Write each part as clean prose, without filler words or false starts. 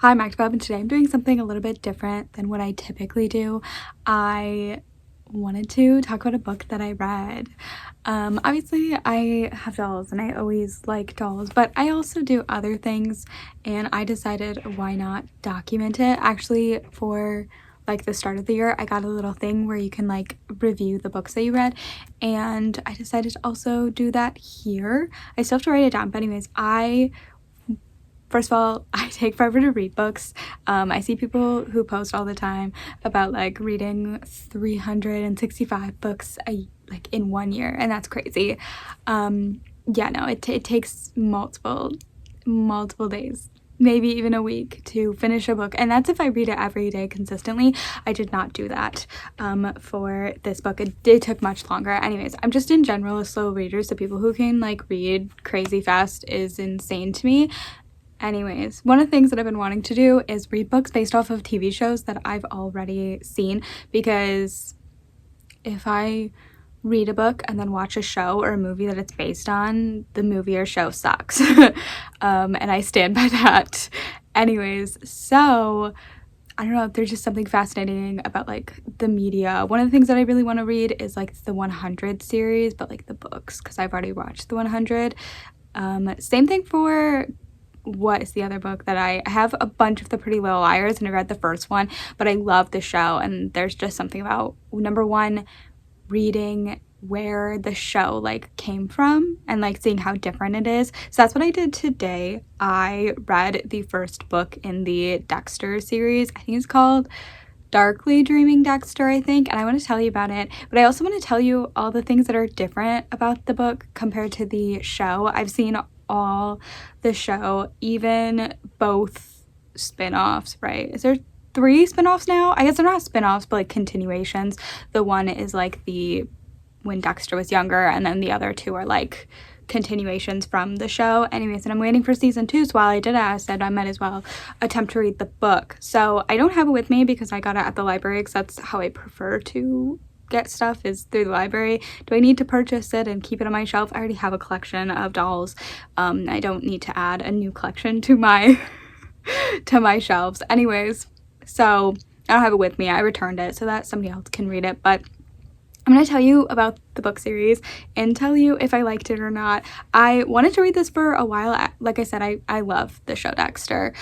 Hi, I'm Active, and today I'm doing something a little bit different than what I typically do. I wanted to talk about a book that I read. Obviously I have dolls and I always like dolls, but I also do other things, and I decided why not document it. Actually, for like the start of the year, I got a little thing where you can like review the books that you read, and I decided to also do that here. I still have to write it down, but anyways, first of all, I take forever to read books. I see people who post all the time about like reading 365 books like in 1 year, and that's crazy. Yeah, no, it takes multiple days, maybe even a week to finish a book, and that's if I read it every day consistently. I did not do that for this book. It took much longer. Anyways, I'm just in general a slow reader, so people who can like read crazy fast is insane to me. Anyways, one of the things that I've been wanting to do is read books based off of TV shows that I've already seen, because if I read a book and then watch a show or a movie that it's based on, the movie or show sucks. And I stand by that. Anyways, so I don't know, there's just something fascinating about like the media. One of the things that I really want to read is like the 100 series, but like the books, because I've already watched the 100. Same thing for, what is the other book that I have? A bunch of The Pretty Little Liars, and I read the first one, but I love the show, and there's just something about, number one, reading where the show like came from and like seeing how different it is. So that's what I did today. I read the first book in the Dexter series. I think it's called Darkly Dreaming Dexter, I think, and I want to tell you about it, but I also want to tell you all the things that are different about the book compared to the show. I've seen all the show, even both spin-offs, right? Is there 3 spin-offs now? I guess they're not spin-offs, but like continuations. The one is like the when Dexter was younger, and then the other 2 are like continuations from the show. Anyways, and I'm waiting for season 2, so while I did it, I said I might as well attempt to read the book. So I don't have it with me because I got it at the library, because that's how I prefer to get stuff, is through the library. Do I need to purchase it and keep it on my shelf? I already have a collection of dolls. I don't need to add a new collection to my to my shelves. Anyways, so I don't have it with me. I returned it so that somebody else can read it, but I'm going to tell you about the book series and tell you if I liked it or not. I wanted to read this for a while. Like I said, I love the show Dexter.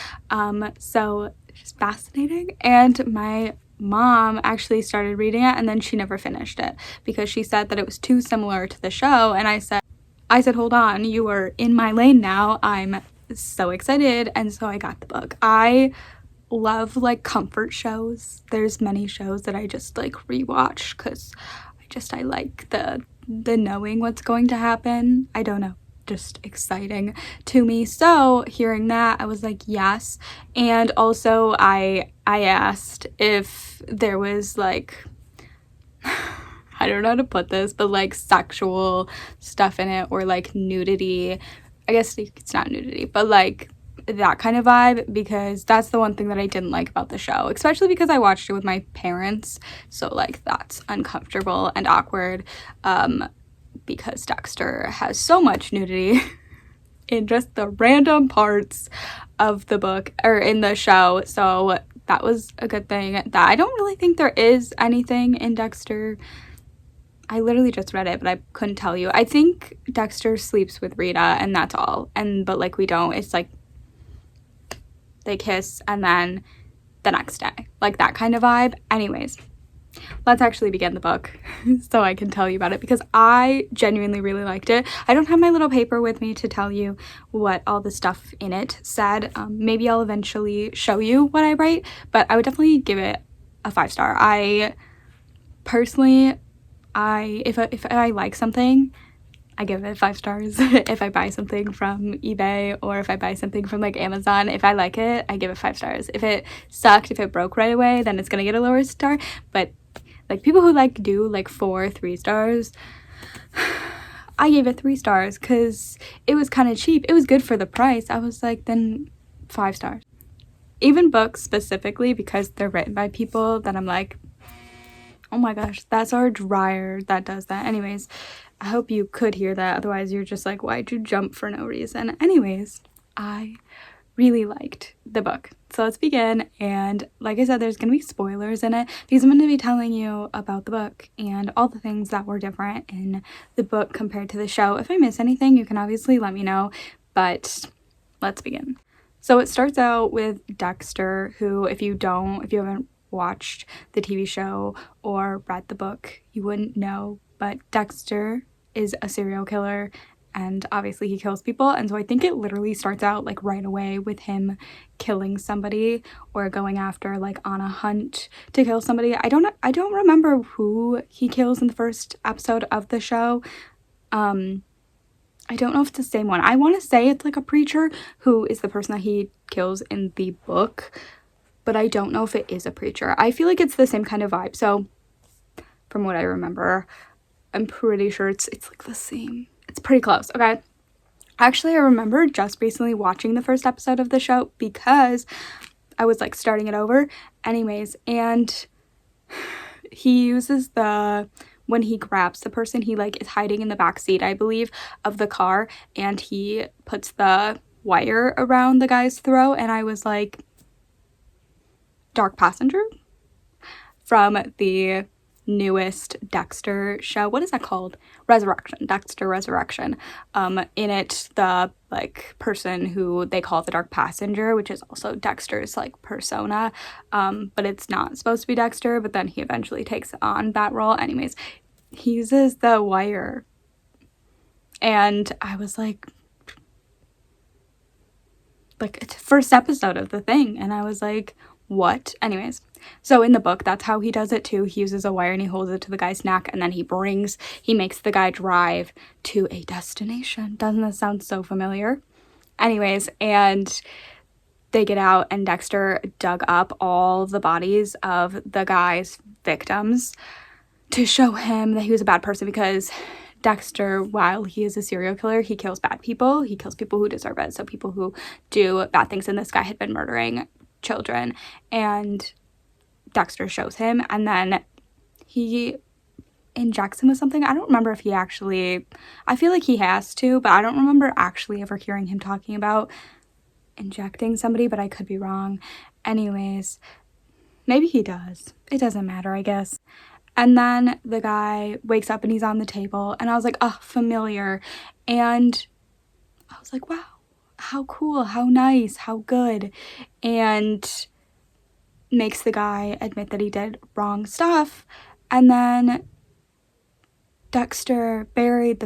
So it's just fascinating. And my mom actually started reading it, and then she never finished it because she said that it was too similar to the show. And I said, hold on, you are in my lane now. I'm so excited. And so I got the book. I love like comfort shows. There's many shows that I just like rewatch because I like the knowing what's going to happen. I don't know, just exciting to me. So hearing that, I was like, yes. And also I asked if there was like, I don't know how to put this, but like sexual stuff in it, or like nudity. I guess it's not nudity, but like that kind of vibe, because that's the one thing that I didn't like about the show, especially because I watched it with my parents, so like that's uncomfortable and awkward, because Dexter has so much nudity in just the random parts of the book or in the show. So that was a good thing. That I don't really think there is anything in Dexter. I literally just read it, but I couldn't tell you. I think Dexter sleeps with Rita, and that's all. But like we don't, it's like they kiss and then the next day, like that kind of vibe. Anyways, let's actually begin the book so I can tell you about it, because I genuinely really liked it. I don't have my little paper with me to tell you what all the stuff in it said. Maybe I'll eventually show you what I write, but I would definitely give it a 5-star. I personally, if I like something, I give it 5 stars. If I buy something from eBay, or if I buy something from like Amazon, if I like it, I give it 5 stars. If it sucked, if it broke right away, then it's gonna get a lower star. But like people who like do like 4 3-stars, I gave it 3 stars because it was kind of cheap. It was good for the price. I was like, then 5 stars. Even books specifically, because they're written by people that I'm like, oh my gosh, that's our dryer that does that. Anyways, I hope you could hear that. Otherwise, you're just like, why'd you jump for no reason? Anyways, I really liked the book. so let's begin. And like I said, there's gonna be spoilers in it because I'm gonna be telling you about the book and all the things that were different in the book compared to the show. If I miss anything, you can obviously let me know, but let's begin. So it starts out with Dexter, who if you haven't watched the TV show or read the book, you wouldn't know, but Dexter is a serial killer and obviously he kills people, and so I think it literally starts out like right away with him killing somebody or going after like on a hunt to kill somebody. I don't remember who he kills in the first episode of the show. I don't know if it's the same one. I want to say it's like a preacher who is the person that he kills in the book, but I don't know if it is a preacher. I feel like it's the same kind of vibe. So from what I remember, I'm pretty sure it's like the same. It's pretty close, okay? Actually, I remember just recently watching the first episode of the show because I was like starting it over anyways, and he uses when he grabs the person, he like is hiding in the back seat, I believe, of the car, and he puts the wire around the guy's throat, and I was like, dark passenger from the newest Dexter show. What is that called? Resurrection. Dexter Resurrection. In it, the like person who they call the dark passenger, which is also Dexter's like persona, but it's not supposed to be Dexter, but then he eventually takes on that role. Anyways, he uses the wire, and I was like it's first episode of the thing, and I was like, what? Anyways, so in the book, that's how he does it too. He uses a wire and he holds it to the guy's neck, and then he makes the guy drive to a destination. Doesn't that sound so familiar? Anyways, and they get out, and Dexter dug up all the bodies of the guy's victims to show him that he was a bad person, because Dexter, while he is a serial killer, he kills bad people. He kills people who deserve it. So people who do bad things, and this guy had been murdering children, and Dexter shows him, and then he injects him with something. I don't remember if I feel like he has to, but I don't remember actually ever hearing him talking about injecting somebody, but I could be wrong. Anyways, maybe he does. It doesn't matter, I guess. And then the guy wakes up and he's on the table, and I was like, oh, familiar. And I was like, wow, how cool, how nice, how good. And makes the guy admit that he did wrong stuff. And then Dexter reburied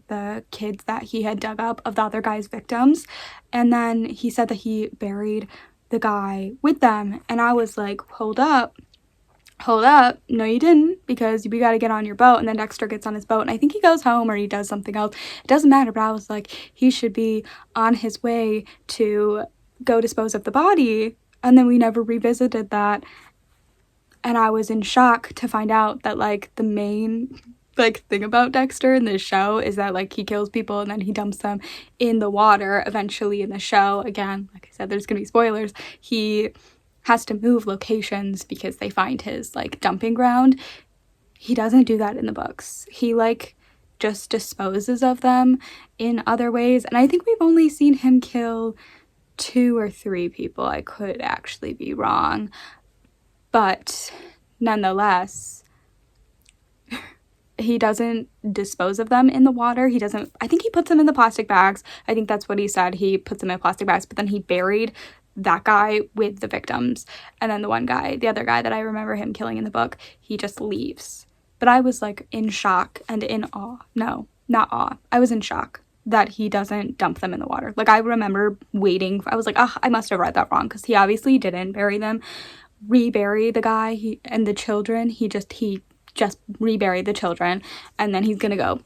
the kids that he had dug up of the other guy's victims. And then he said that he buried the guy with them. And I was like, hold up, no you didn't, because we got to get on your boat. And then Dexter gets on his boat, and I think he goes home or he does something else, it doesn't matter, but I was like, he should be on his way to go dispose of the body, and then we never revisited that. And I was in shock to find out that like the main like thing about Dexter in this show is that like he kills people and then he dumps them in the water eventually in the show. Again, like I said, there's gonna be spoilers. He has to move locations because they find his like dumping ground. He doesn't do that in the books. He like just disposes of them in other ways, and I think we've only seen him kill 2 or 3 people. I could actually be wrong, but nonetheless, he doesn't dispose of them in the water. I think he puts them in the plastic bags. I think that's what he said. He puts them in plastic bags, but then he buried that guy with the victims. And then the other guy that I remember him killing in the book, he just leaves. But I was like in shock and in awe. No, not awe. I was in shock that he doesn't dump them in the water. Like I remember I was like, I must have read that wrong, because he obviously didn't bury them, rebury the guy and the children. He just reburied the children, and then he's gonna go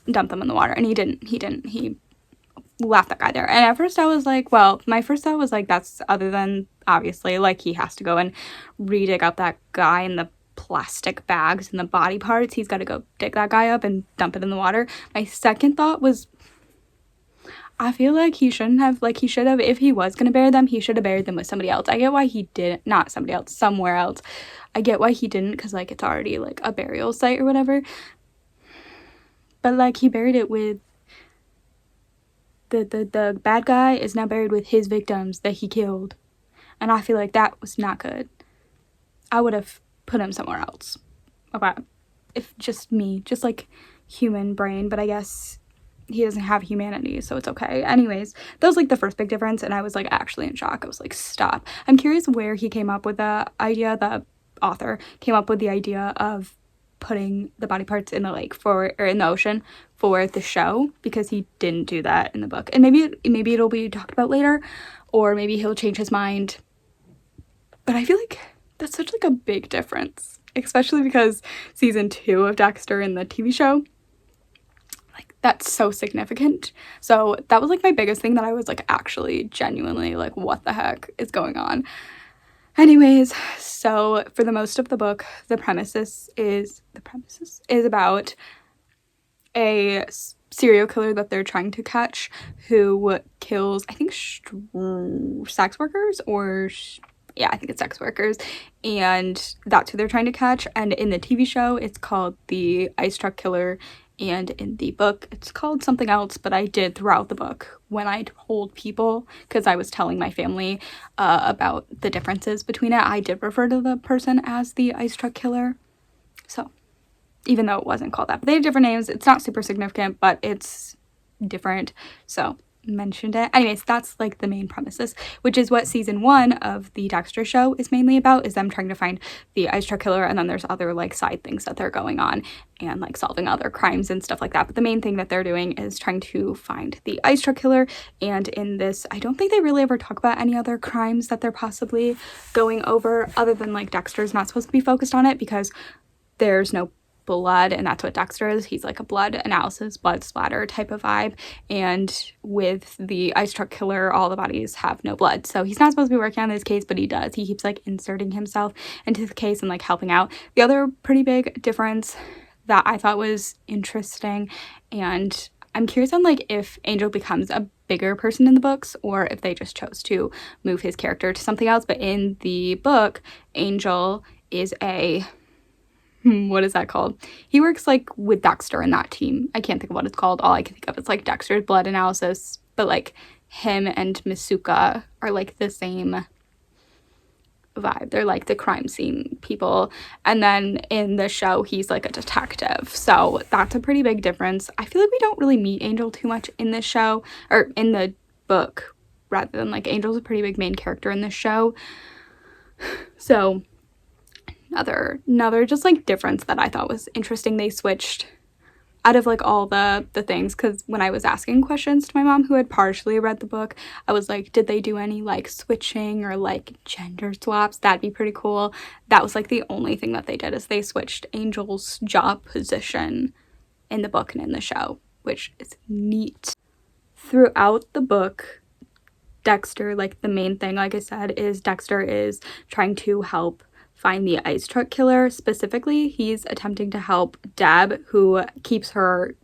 dump them in the water, and he didn't. He left that guy there. And at first I was like, my first thought was like, that's, other than obviously like he has to go and re-dig up that guy in the plastic bags and the body parts, he's got to go dig that guy up and dump it in the water. My second thought was, I feel like he should have, if he was going to bury them, he should have buried them with somebody else. I get why he didn't, not somebody else, somewhere else. I get why he didn't, because like it's already like a burial site or whatever. But like he buried it with the bad guy is now buried with his victims that he killed. And I feel like that was not good. I would have put him somewhere else. Okay. If just me, just like human brain, but I guess he doesn't have humanity, so it's okay. Anyways, that was like the first big difference, and I was like actually in shock. I was like, stop. I'm curious where he came up with the idea, the author came up with the idea of putting the body parts in the lake or in the ocean for the show, because he didn't do that in the book. And maybe it'll be talked about later, or maybe he'll change his mind. But I feel like that's such like a big difference, especially because season 2 of Dexter in the TV show, like that's so significant. So that was like my biggest thing that I was like actually genuinely like, what the heck is going on? Anyways, so for the most of the book, the premises is about a serial killer that they're trying to catch who kills, I think, sex workers yeah, I think it's sex workers, and that's who they're trying to catch. And in the TV show, it's called the Ice Truck Killer, and in the book, it's called something else, but I did throughout the book, when I told people, because I was telling my family about the differences between it, I did refer to the person as the Ice Truck Killer. So, even though it wasn't called that, but they have different names. It's not super significant, but it's different, so mentioned it. Anyways, that's like the main premises, which is what season 1 of the Dexter show is mainly about, is them trying to find the Ice Truck Killer, and then there's other like side things that they're going on and like solving other crimes and stuff like that. But the main thing that they're doing is trying to find the Ice Truck Killer. And in this, I don't think they really ever talk about any other crimes that they're possibly going over, other than like Dexter's not supposed to be focused on it because there's no blood, and that's what Dexter is. He's like a blood analysis, blood splatter type of vibe, and with the Ice Truck Killer, all the bodies have no blood, so he's not supposed to be working on this case, but he does. He keeps like inserting himself into the case and like helping out. The other pretty big difference that I thought was interesting, and I'm curious on like if Angel becomes a bigger person in the books or if they just chose to move his character to something else, but in the book, Angel is a what is that called? He works like with Dexter in that team. I can't think of what it's called. All I can think of is like Dexter's blood analysis, but like him and Misuka are like the same vibe. They're like the crime scene people. And then in the show, he's like a detective. So that's a pretty big difference. I feel like we don't really meet Angel too much in this show, or in the book, rather than like Angel's a pretty big main character in this show. So another just like difference that I thought was interesting. They switched out of like all the things, because when I was asking questions to my mom who had partially read the book, I was like, did they do any like switching or like gender swaps? That'd be pretty cool. That was like the only thing that they did, is they switched Angel's job position in the book and in the show, which is neat. Throughout the book, Dexter, like the main thing, like I said, is Dexter is trying to help find the Ice Truck Killer. Specifically, he's attempting to help Deb, who keeps her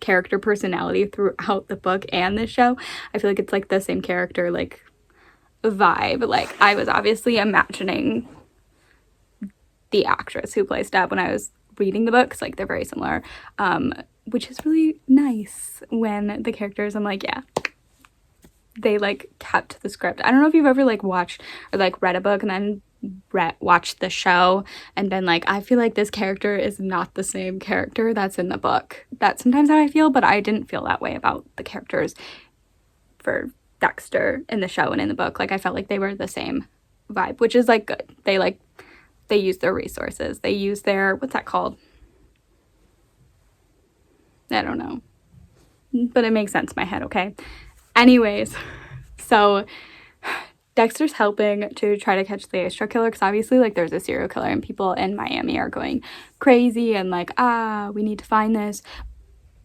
character personality throughout the book and the show. I feel like it's like the same character like vibe. Like I was obviously imagining the actress who plays Deb when I was reading the books, like they're very similar, which is really nice when the characters, I'm like, yeah, they like kept the script. I don't know if you've ever like watched or like read a book and then watched the show and been like, I feel like this character is not the same character that's in the book. That's sometimes how I feel, but I didn't feel that way about the characters for Dexter in the show and in the book. Like I felt like they were the same vibe, which is like good. They use their resources. They use their, what's that called? I don't know, but it makes sense in my head, okay? Anyways, so Dexter's helping to try to catch the Ice Truck Killer, because obviously like there's a serial killer and people in Miami are going crazy and like, we need to find this.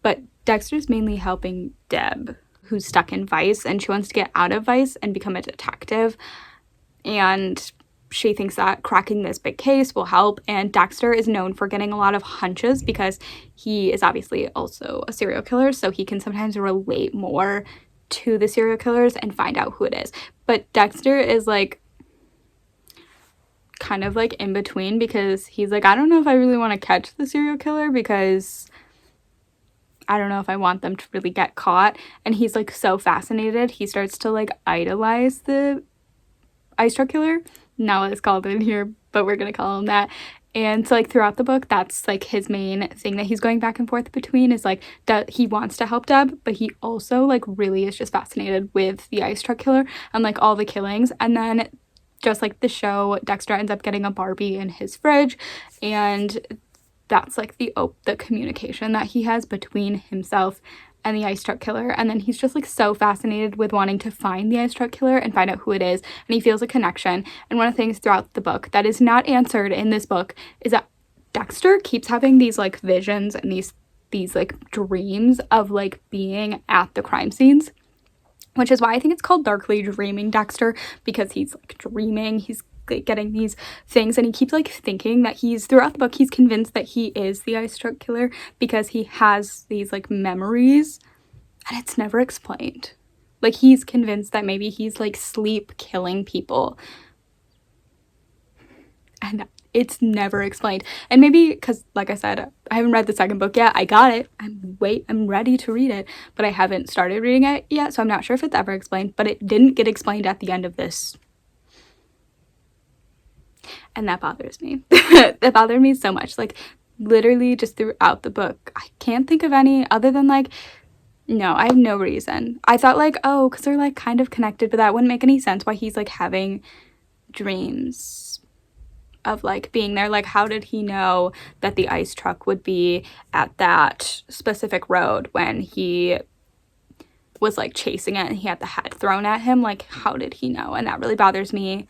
But Dexter's mainly helping Deb, who's stuck in Vice, and she wants to get out of Vice and become a detective. And she thinks that cracking this big case will help. And Dexter is known for getting a lot of hunches because he is obviously also a serial killer, so he can sometimes relate more to the serial killers and find out who it is. But Dexter is like kind of like in between, because he's like, I don't know if I really want to catch the serial killer because I don't know if I want them to really get caught. And he's like so fascinated, he starts to like idolize the ice truck killer. Not what it's called in here, but we're gonna call him that. And so like throughout the book, that's like his main thing that he's going back and forth between, is like that he wants to help Deb, but he also like really is just fascinated with the ice truck killer and like all the killings. And then just like the show, Dexter ends up getting a Barbie in his fridge, and that's like the communication that he has between himself and the ice truck killer. And then he's just like so fascinated with wanting to find the ice truck killer and find out who it is, and he feels a connection. And one of the things throughout the book that is not answered in this book is that Dexter keeps having these like visions and these like dreams of like being at the crime scenes, which is why I think it's called Darkly Dreaming Dexter, because he's like dreaming, he's like getting these things, and he keeps like thinking that throughout the book he's convinced that he is the ice truck killer because he has these like memories, and it's never explained. Like he's convinced that maybe he's like sleep killing people, and it's never explained. And maybe because, like I said, I haven't read the second book yet. I got it. I'm ready to read it, but I haven't started reading it yet, so I'm not sure if it's ever explained, but it didn't get explained at the end of this. And that bothers me. That bothered me so much. Like, literally just throughout the book, I can't think of any other than, like, no, I have no reason. I thought, like, oh, because they're, like, kind of connected, but that wouldn't make any sense why he's, like, having dreams of, like, being there. Like, how did he know that the ice truck would be at that specific road when he was, like, chasing it and he had the head thrown at him? Like, how did he know? And that really bothers me,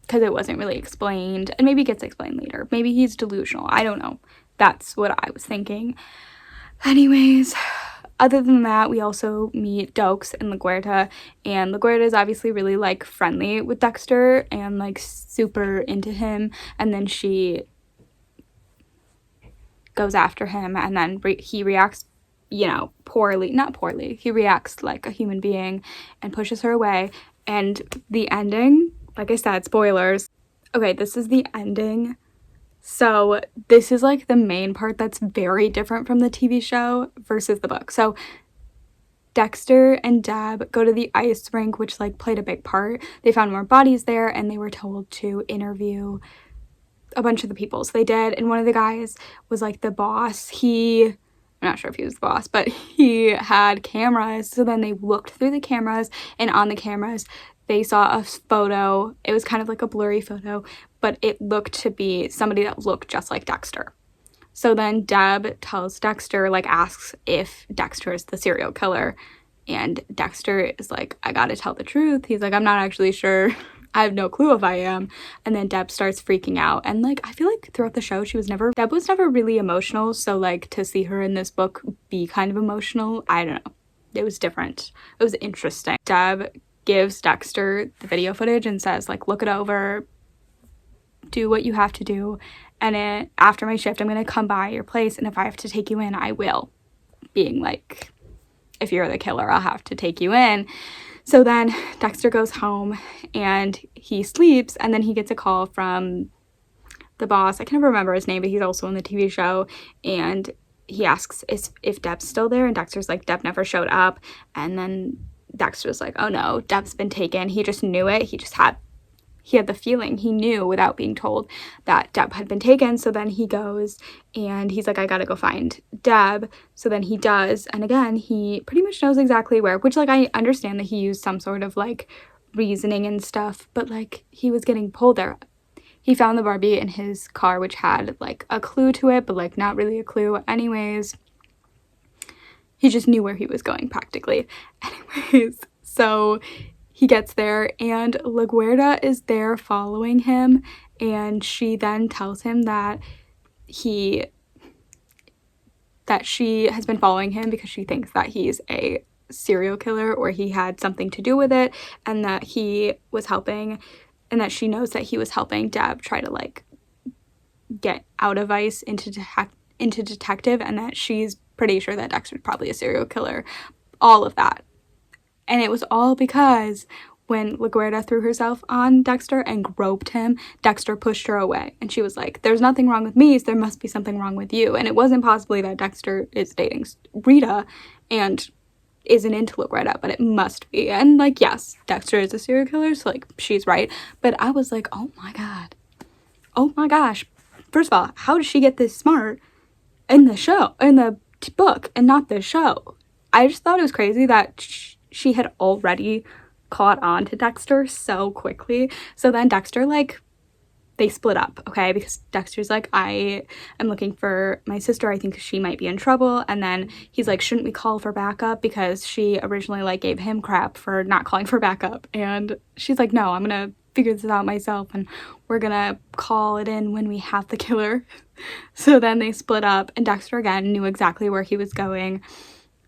because it wasn't really explained, and maybe it gets explained later. Maybe he's delusional. I don't know. That's what I was thinking. Anyways, other than that, we also meet Dokes and LaGuerta, and LaGuerta is obviously really, like, friendly with Dexter and, like, super into him, and then she goes after him, and then he reacts, you know, not poorly. He reacts like a human being and pushes her away, and the ending, like I said, spoilers. Okay, this is the ending. So this is like the main part that's very different from the TV show versus the book. So Dexter and Deb go to the ice rink, which like played a big part. They found more bodies there, and they were told to interview a bunch of the people. So they did, and one of the guys was like the boss. I'm not sure if he was the boss, but he had cameras. So then they looked through the cameras, and on the cameras they saw a photo. It was kind of like a blurry photo, but it looked to be somebody that looked just like Dexter. So then Deb tells Dexter, like, asks if Dexter is the serial killer, and Dexter is like, I gotta tell the truth. He's like, I'm not actually sure. I have no clue if I am. And then Deb starts freaking out, and like I feel like throughout the show Deb was never really emotional, so like to see her in this book be kind of emotional, I don't know, it was different. It was interesting. Deb gives Dexter the video footage and says, like, look it over, do what you have to do, and after my shift I'm gonna come by your place, and if I have to take you in, I will. Being like, if you're the killer, I'll have to take you in. So then Dexter goes home and he sleeps, and then he gets a call from the boss. I can't remember his name, but he's also in the TV show, and he asks if Deb's still there, and Dexter's like, Deb never showed up. And then Dexter's like, oh no, Deb's been taken. He just knew it. He had the feeling, he knew without being told that Deb had been taken. So then he goes and he's like, I gotta go find Deb. So then he does, and again, he pretty much knows exactly where, which, like, I understand that he used some sort of, like, reasoning and stuff, but, like, he was getting pulled there. He found the Barbie in his car, which had, like, a clue to it, but, like, not really a clue. Anyways, he just knew where he was going, practically. Anyways, so he gets there, and LaGuerta is there following him, and she then tells him that she has been following him because she thinks that he's a serial killer, or he had something to do with it, and that he was helping, and that she knows that he was helping Deb try to, like, get out of ICE into detective, and that she's pretty sure that Dexter's probably a serial killer. All of that. And it was all because when LaGuardia threw herself on Dexter and groped him, Dexter pushed her away. And she was like, there's nothing wrong with me, so there must be something wrong with you. And it wasn't possibly that Dexter is dating Rita and isn't into LaGuardia, but it must be. And, like, yes, Dexter is a serial killer, so, like, she's right. But I was like, oh my god. Oh my gosh. First of all, how did she get this smart in the book, and not the show? I just thought it was crazy that she had already caught on to Dexter so quickly. So then Dexter, like, they split up, okay? Because Dexter's like, I am looking for my sister. I think she might be in trouble. And then he's like, shouldn't we call for backup? Because she originally, like, gave him crap for not calling for backup. And she's like, no, I'm gonna figure this out myself, and we're gonna call it in when we have the killer. So then they split up, and Dexter again knew exactly where he was going.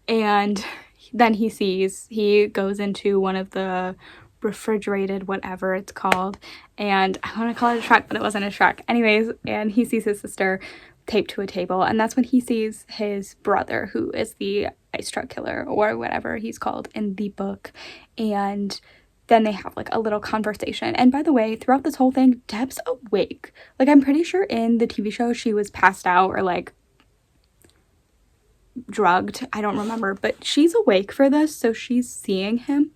And then he goes into one of the refrigerated, whatever it's called, and I want to call it a truck, but it wasn't a truck. Anyways, and he sees his sister taped to a table, and that's when he sees his brother, who is the ice truck killer, or whatever he's called in the book. And then they have, like, a little conversation. And by the way, throughout this whole thing, Deb's awake. Like, I'm pretty sure in the TV show she was passed out or, like, drugged. I don't remember, but she's awake for this, so she's seeing him.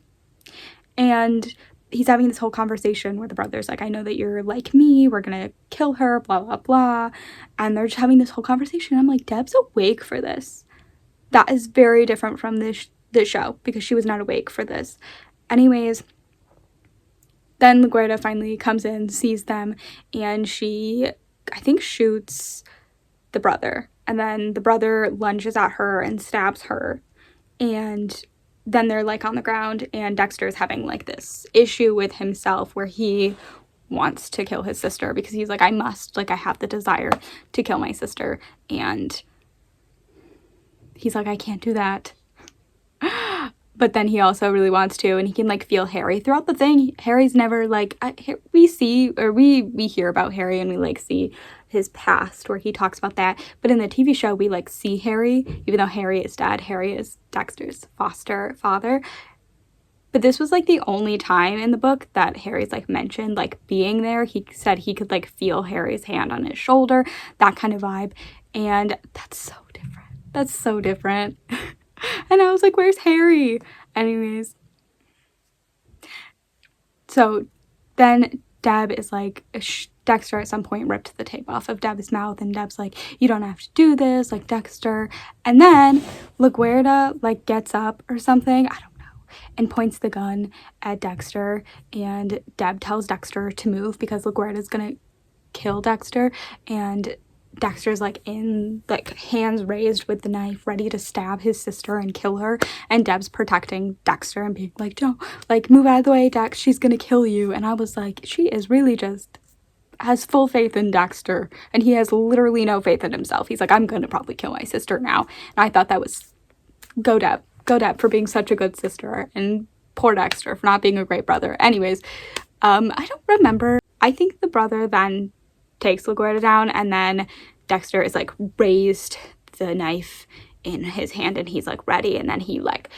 And he's having this whole conversation where the brother's like, I know that you're like me, we're gonna kill her, blah, blah, blah. And they're just having this whole conversation. I'm like, Deb's awake for this. That is very different from this show, because she was not awake for this. Anyways, then LaGuardia finally comes in, sees them, and she, I think, shoots the brother. And then the brother lunges at her and stabs her. And then they're, like, on the ground, and Dexter's having, like, this issue with himself where he wants to kill his sister because he's like, I must, like, I have the desire to kill my sister. And he's like, I can't do that. But then he also really wants to, and he can, like, feel Harry. Throughout the thing, Harry's never, like, we hear about Harry, and we, like, see his past where he talks about that. But in the TV show, we, like, see Harry, even though Harry is dead. Harry is Dexter's foster father. But this was, like, the only time in the book that Harry's, like, mentioned, like, being there. He said he could, like, feel Harry's hand on his shoulder, that kind of vibe. And that's so different. That's so different. And I was like, where's Harry? Anyways. So then Deb is like, Dexter at some point ripped the tape off of Deb's mouth, and Deb's like, you don't have to do this, like, Dexter. And then LaGuardia, like, gets up or something, I don't know, and points the gun at Dexter, and Deb tells Dexter to move because LaGuardia's gonna kill Dexter, and Dexter's, like, in, like, hands raised with the knife, ready to stab his sister and kill her, and Deb's protecting Dexter and being like, don't, like, move out of the way, Dex, she's gonna kill you. And I was like, she is really just has full faith in Dexter, and he has literally no faith in himself. He's like, I'm gonna probably kill my sister now. And I thought that was, go Deb for being such a good sister, and poor Dexter for not being a great brother. Anyways, I don't remember. I think the brother then takes LaGuardia down, and then Dexter is, like, raised the knife in his hand, and he's, like, ready, and then he, like,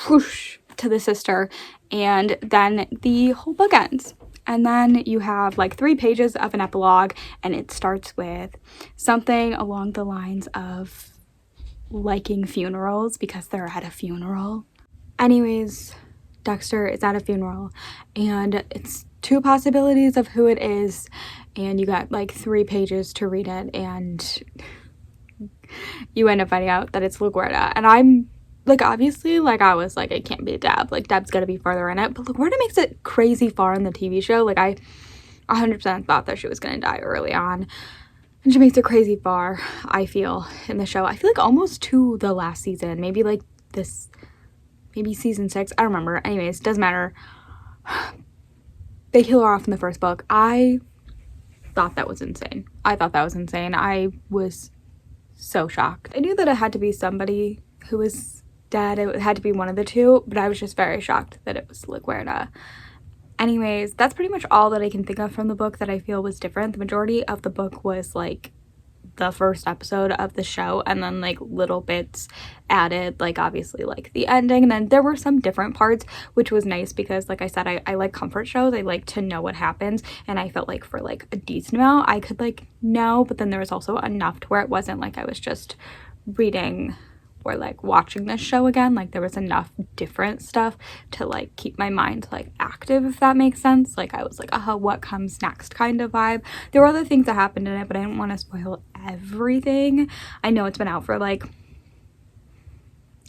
whoosh to the sister, and then the whole book ends. And then you have, like, 3 pages of an epilogue, and it starts with something along the lines of liking funerals because they're at a funeral. Anyways, Dexter is at a funeral, and it's 2 possibilities of who it is, and you got, like, 3 pages to read it, and you end up finding out that it's LaGuardia. And I'm, like, obviously, like, I was like, it can't be Deb, like, Deb's gotta be further in it, but LaGuardia makes it crazy far in the TV show. Like, I 100% thought that she was gonna die early on, and she makes it crazy far, I feel, in the show. I feel like almost to the last season, maybe, like, maybe season 6, I don't remember. Anyways, doesn't matter. They kill her off in the first book. I thought that was insane. I was so shocked. I knew that it had to be somebody who was dead. It had to be one of the 2, but I was just very shocked that it was LaGuardia. Anyways, that's pretty much all that I can think of from the book that I feel was different. The majority of the book was, like, the first episode of the show, and then like little bits added, like obviously like the ending, and then there were some different parts, which was nice because like I said, I like comfort shows. I like to know what happens, and I felt like for like a decent amount I could like know, but then there was also enough to where it wasn't like I was just reading or like watching this show again. Like there was enough different stuff to like keep my mind like active, if that makes sense. Like I was like, what comes next kind of vibe. There were other things that happened in it, but I didn't want to spoil everything. I know it's been out for like,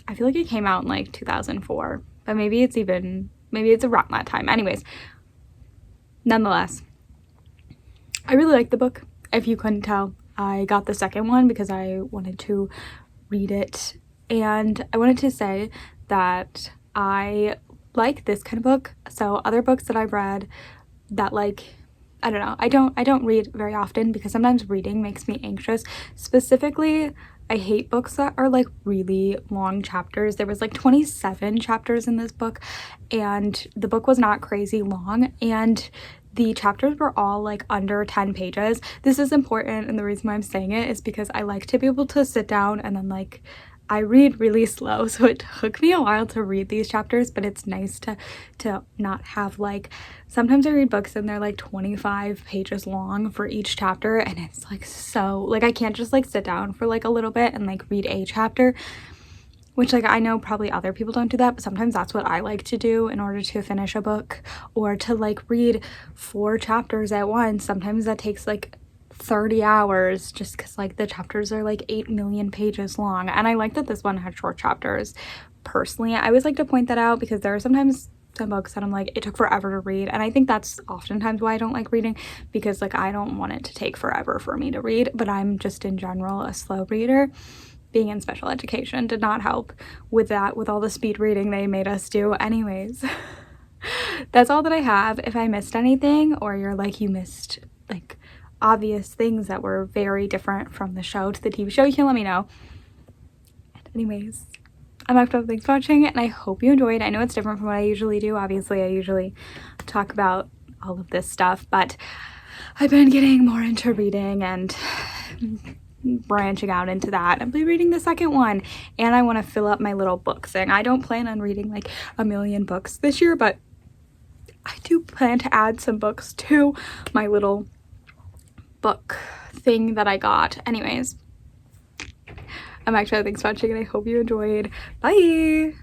I feel like it came out in like 2004, but maybe it's around that time. Anyways, nonetheless, I really like the book. If you couldn't tell, I got the second one because I wanted to read it, and I wanted to say that I like this kind of book. So other books that I've read that like, I don't know, I don't read very often because sometimes reading makes me anxious. Specifically, I hate books that are like really long chapters. There was like 27 chapters in this book, and the book was not crazy long, and the chapters were all like under 10 pages. This is important, and the reason why I'm saying it is because I like to be able to sit down and then like, I read really slow, so it took me a while to read these chapters, but it's nice to not have like, sometimes I read books and they're like 25 pages long for each chapter, and it's like, so like I can't just like sit down for like a little bit and like read a chapter, which like I know probably other people don't do that, but sometimes that's what I like to do in order to finish a book, or to like read 4 chapters at once. Sometimes that takes like 30 hours just because like the chapters are like 8 million pages long, and I like that this one had short chapters. Personally, I always like to point that out because there are sometimes some books that I'm like, it took forever to read, and I think that's oftentimes why I don't like reading, because like I don't want it to take forever for me to read, but I'm just in general a slow reader. Being in special education did not help with that, with all the speed reading they made us do. Anyways, that's all that I have. If I missed anything, or you're like, you missed like obvious things that were very different from the show to the TV show, you can let me know. And anyways, I'm Octo, thanks for watching, and I hope you enjoyed. I know it's different from what I usually do. Obviously, I usually talk about all of this stuff, but I've been getting more into reading and branching out into that. I'll be reading the second one, and I want to fill up my little book thing. I don't plan on reading like a million books this year, but I do plan to add some books to my little book thing that I got. Anyways, I'm actually, thanks for watching, and I hope you enjoyed. Bye.